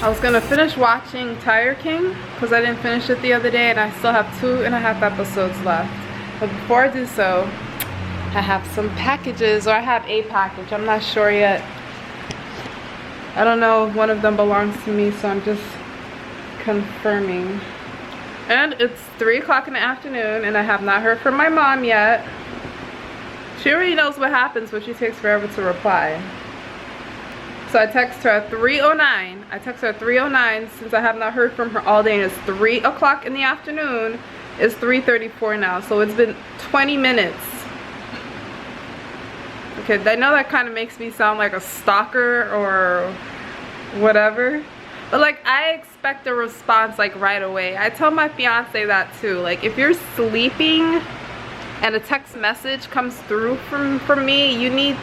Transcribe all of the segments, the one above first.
I was gonna finish watching Tiger King because I didn't finish it the other day and I still have 2.5 episodes left. But before I do so, I have some packages, or I have a package. I'm not sure yet. I don't know if one of them belongs to me, so I'm just confirming. And it's 3 o'clock in the afternoon and I have not heard from my mom yet. She already knows what happens when she takes forever to reply. So I text her at 3:09. I text her at 3:09 since I have not heard from her all day, and it's 3 o'clock in the afternoon. It's 3:34 now, so it's been 20 minutes. Okay, I know that kind of makes me sound like a stalker or whatever, but like I expect a response like right away. I tell my fiance that too. Like if you're sleeping and a text message comes through from me, you need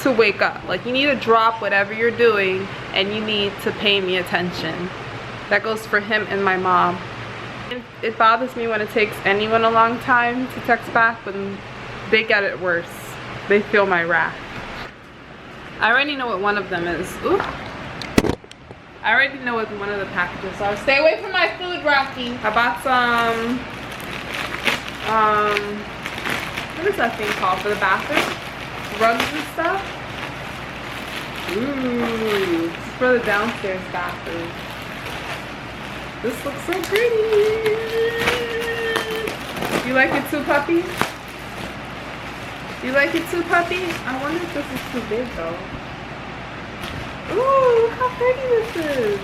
to wake up. Like you need to drop whatever you're doing and you need to pay me attention. That goes for him and my mom. It bothers me when it takes anyone a long time to text back, but they get it worse. They feel my wrath. I already know what one of them is. Ooh. I already know what one of the packages are. Stay away from my food, Rocky. I bought some what is that thing called for the bathroom? Rugs and stuff. Ooh, this is for the downstairs bathroom. This looks so pretty. You like it too, puppy? You like it too, puppy? I wonder if this is too big though. Ooh, look how pretty this is.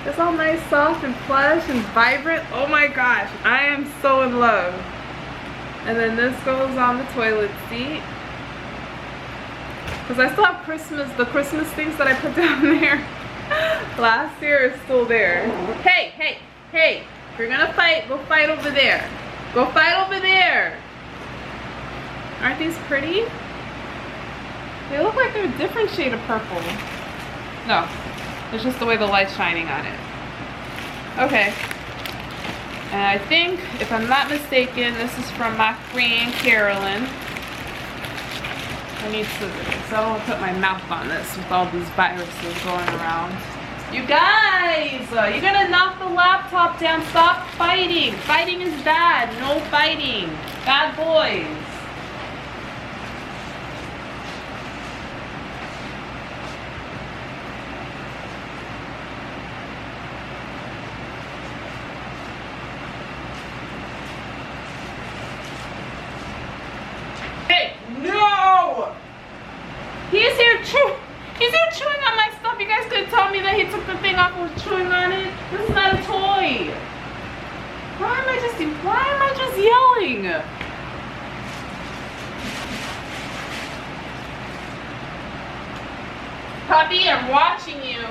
It's all nice, soft, and plush, and vibrant. Oh my gosh, I am so in love. And then this goes on the toilet seat. Because I still have the Christmas things that I put down there last year is still there. Hey, hey, hey, if you're gonna fight, go fight over there. Go fight over there. Aren't these pretty? They look like they're a different shade of purple. No, it's just the way the light's shining on it. Okay. And I think, if I'm not mistaken, this is from my friend Carolyn. I need scissors, so I don't want to put my mouth on this with all these viruses going around. You guys, you're gonna knock the laptop down. Stop fighting. Fighting is bad. No fighting. Bad boys. He's here chewing on my stuff. You guys could tell me that he took the thing off and was chewing on it. This is not a toy. Why am I just yelling? Puppy, I'm watching you.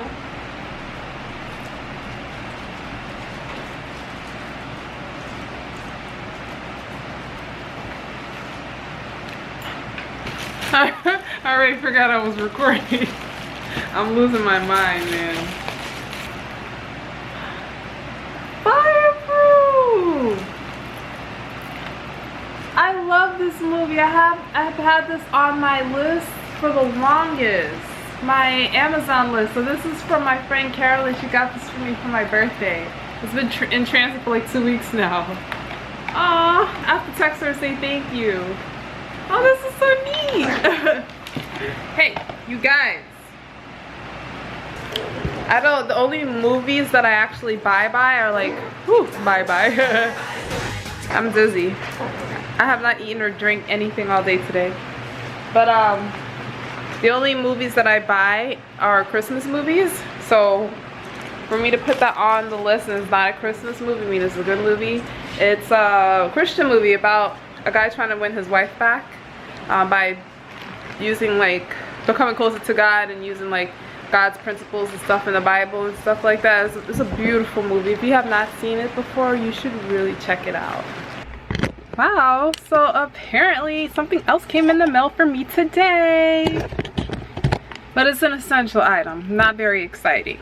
I already forgot I was recording. I'm losing my mind, man. Fireproof! I love this movie. I've had this on my list for the longest. My Amazon list. So this is from my friend Carolyn. She got this for me for my birthday. It's been in transit for like 2 weeks now. Aw, I have to text her and say thank you. Oh, this is so neat. Hey, you guys. I don't, the only movies that I actually buy are like, whew, bye. I'm dizzy. I have not eaten or drank anything all day today. But the only movies that I buy are Christmas movies. So for me to put that on the list and it's not a Christmas movie, I mean it's a good movie. It's a Christian movie about a guy trying to win his wife back by using like becoming closer to God and using like God's principles and stuff in the Bible and stuff like that. It's a beautiful movie. If you have not seen it before, you should really check it out. Wow, so apparently something else came in the mail for me today. But it's an essential item, not very exciting.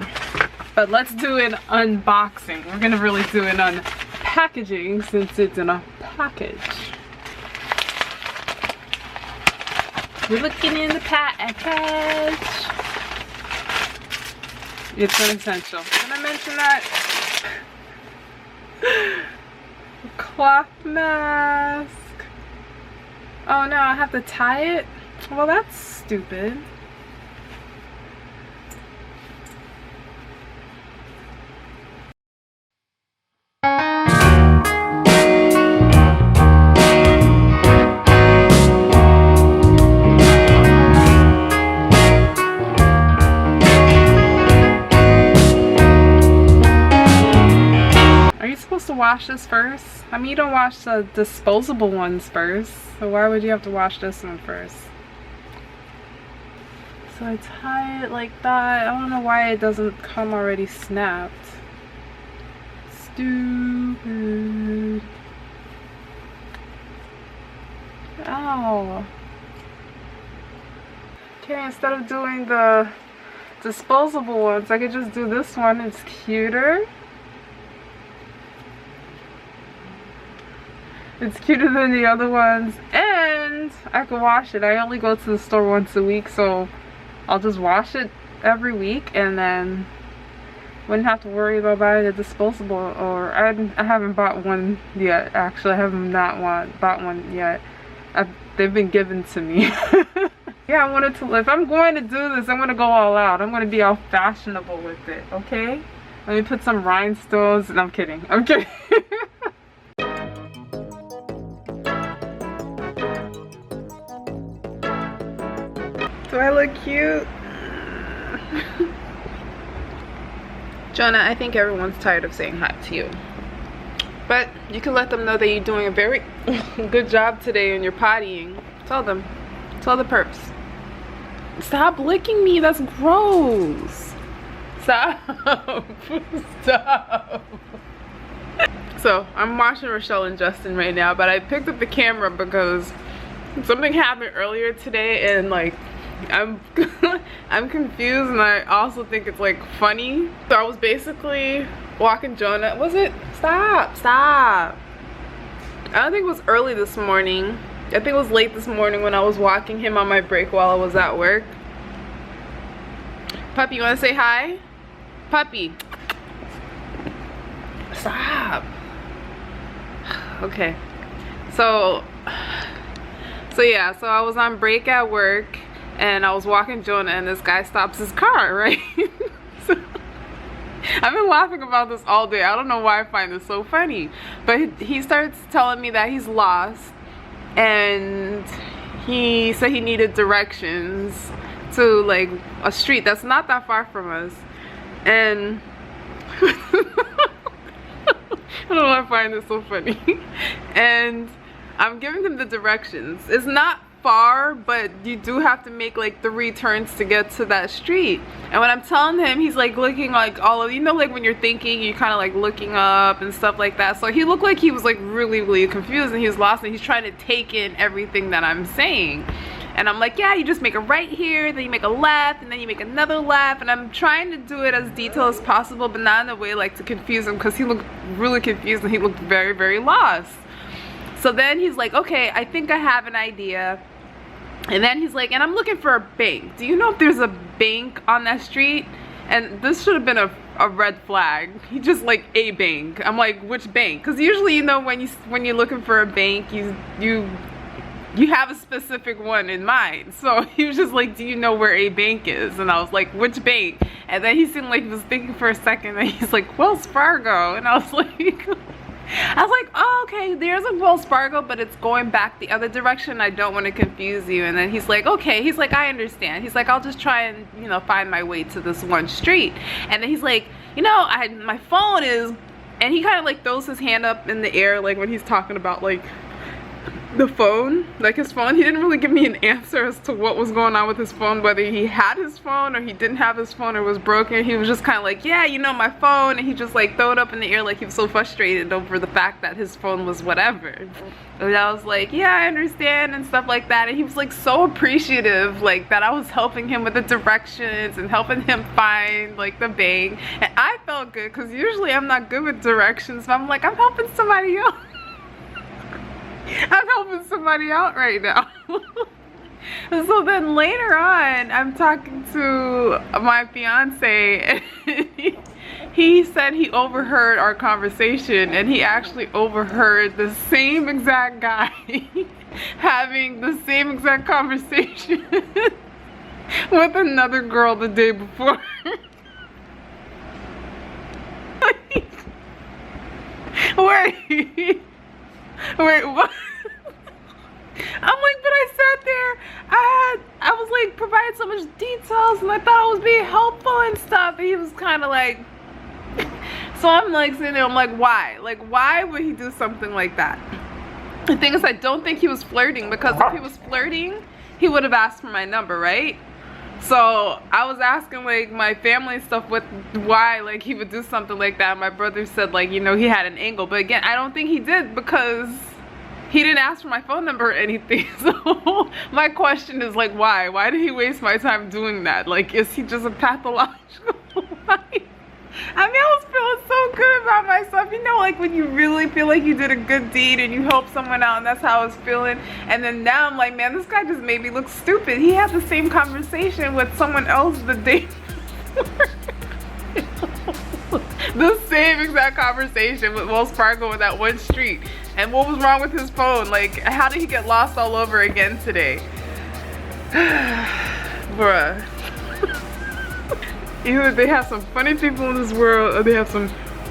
But let's do an unboxing. We're gonna really do an unpackaging since it's in a package. We're looking in the package. It's an essential. Did I mention that? Cloth mask. Oh no, I have to tie it? Well, that's stupid. To wash this first? I mean, you don't wash the disposable ones first, so why would you have to wash this one first? So I tie it like that. I don't know why it doesn't come already snapped. Stupid. Ow. Okay, instead of doing the disposable ones, I could just do this one. It's cuter. It's cuter than the other ones, and I can wash it. I only go to the store once a week, so I'll just wash it every week, and then wouldn't have to worry about buying a disposable. Or I haven't bought one yet. Actually, I haven't bought one yet. They've been given to me. Yeah, I wanted to. If I'm going to do this, I'm going to go all out. I'm going to be all fashionable with it. Okay? Let me put some rhinestones. And I'm kidding. I'm kidding. Do I look cute? Jonah, I think everyone's tired of saying hi to you. But you can let them know that you're doing a very good job today in your pottying. Tell them. Tell the perps. Stop licking me. That's gross. Stop. Stop. So, I'm watching Rochelle and Justin right now, but I picked up the camera because something happened earlier today, and like, I'm confused, and I also think it's like funny. So I was basically walking Jonah. Was it? Stop. I don't think it was early this morning. I think it was late this morning when I was walking him on my break while I was at work. Puppy, you want to say hi? Puppy. Stop. Okay. So yeah, so I was on break at work, and I was walking Jonah, and this guy stops his car, right? So, I've been laughing about this all day. I don't know why I find this so funny. But he starts telling me that he's lost, and he said he needed directions to like a street that's not that far from us. And I don't know why I find this so funny. And I'm giving him the directions. It's not far, but you do have to make like 3 turns to get to that street. And when I'm telling him, he's like looking like all of, you know, like when you're thinking, you're kind of like looking up and stuff like that. So he looked like he was like really confused, and he was lost, and he's trying to take in everything that I'm saying. And I'm like, yeah, you just make a right here, then you make a left, and then you make another left. And I'm trying to do it as detailed as possible, but not in a way like to confuse him, because he looked really confused and he looked very lost. So then he's like, okay, I think I have an idea. And then he's like, and I'm looking for a bank. Do you know if there's a bank on that street? And this should have been a red flag. He just like, a bank. I'm like, which bank? Because usually, you know, when you're looking for a bank, you have a specific one in mind. So he was just like, do you know where a bank is? And I was like, which bank? And then he seemed like he was thinking for a second, and he's like, Wells Fargo. And I was like, oh, okay, there's a Wells Fargo, but it's going back the other direction. I don't want to confuse you. And then he's like, okay. He's like, I understand. He's like, I'll just try and, you know, find my way to this one street. And then he's like, you know, my phone is, and he kind of like throws his hand up in the air, like when he's talking about like the phone, like his phone. He didn't really give me an answer as to what was going on with his phone, whether he had his phone or he didn't have his phone or was broken. He was just kind of like, yeah, you know, my phone. And he just like threw it up in the air like he was so frustrated over the fact that his phone was whatever. And I was like, yeah, I understand and stuff like that. And he was like so appreciative, like that I was helping him with the directions and helping him find like the bank. And I felt good, because usually I'm not good with directions, but I'm like, I'm helping somebody else. I'm helping somebody out right now. So then later on, I'm talking to my fiance, and he said he overheard our conversation, and he actually overheard the same exact guy having the same exact conversation with another girl the day before. Wait, what? I'm like, but I sat there, I was like providing so much details, and I thought I was being helpful and stuff, and he was kind of like, so I'm like sitting there, I'm like, why? Like, why would he do something like that? The thing is, I don't think he was flirting, because if he was flirting, he would have asked for my number, right? So I was asking like my family and stuff why like he would do something like that. My brother said like, you know, he had an angle, but again, I don't think he did, because he didn't ask for my phone number or anything. So my question is like, why? Why did he waste my time doing that? Like, is he just a pathological liar? I mean, I was feeling so good about myself. You know, like when you really feel like you did a good deed and you helped someone out, and that's how I was feeling. And then now I'm like, man, this guy just made me look stupid. He had the same conversation with someone else the day before. The same exact conversation with Wells Fargo in that one street. And what was wrong with his phone? Like, how did he get lost all over again today? Bruh. Either they have some funny people in this world, or they have some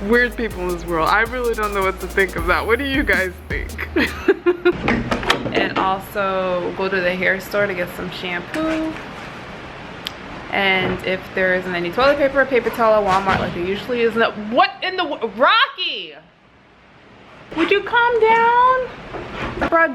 weird people in this world. I really don't know what to think of that. What do you guys think? And also go to the hair store to get some shampoo. And if there isn't any toilet paper or paper towel at Walmart like there usually is. What in the Rocky? Would you calm down? Bro,